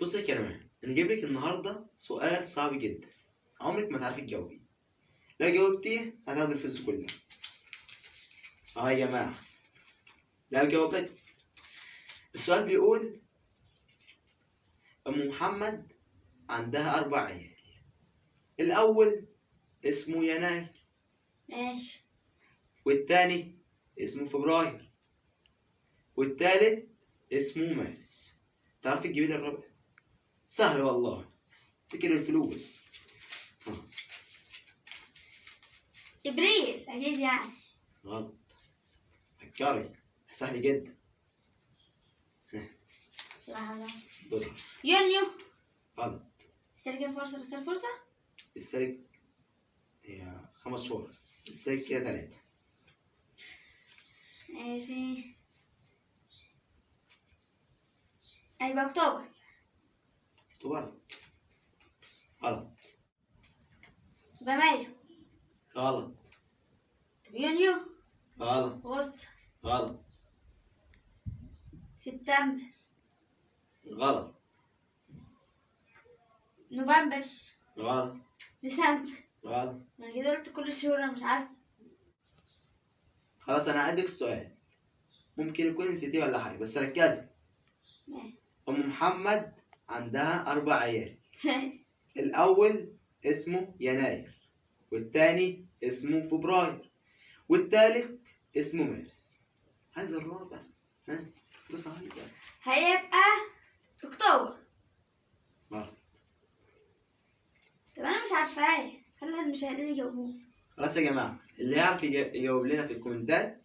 بص يا كريمان، انا جايب لك النهارده سؤال صعب جدا، عمرك ما تعرفي تجاوبيه. لو جاوبتيه هتاخدي الفلوس كلها. يا جماعه، لو جاوبت السؤال بيقول: ام محمد عندها 4 عيال، الاول اسمه يناير، ماشي. والتاني اسمه فبراير، والتالت اسمه مارس. تعرفي تجيبي لي الرابع؟ سهل والله، افتكر الفلوس. ابريل اكيد يعني. غلط، فكري، سهل جدا. لحظة. دولار. يونيو. غلط. استرجل فرصة بس الفرصة. السالك هي 5 فرص، السالك كده 3. ماشي. هيبقى اكتوبر. اكتوبر. غلط. يبقى مايو. غلط. طب يونيو. غلط. اغسطس. غلط. سبتمبر. غلط. نوفمبر. غلط. ديسمبر. غلط. ما كده قلت كل الشهور، انا مش عارفة. خلاص انا هعدك السؤال، ممكن يكون نسيتيه ولا حاجه، بس ركزي. ام محمد عندها 4 عيال، الاول اسمه يناير، والتاني اسمه فبراير، والتالت اسمه مارس. عايز الرابع؟ ها؟ بص عليا. هيبقى اكتوبر. غلط. طب انا مش عارفاه، خلي المشاهدين يجاوبوه. خلاص يا جماعه، اللي يعرف يجاوب لنا في الكومنتات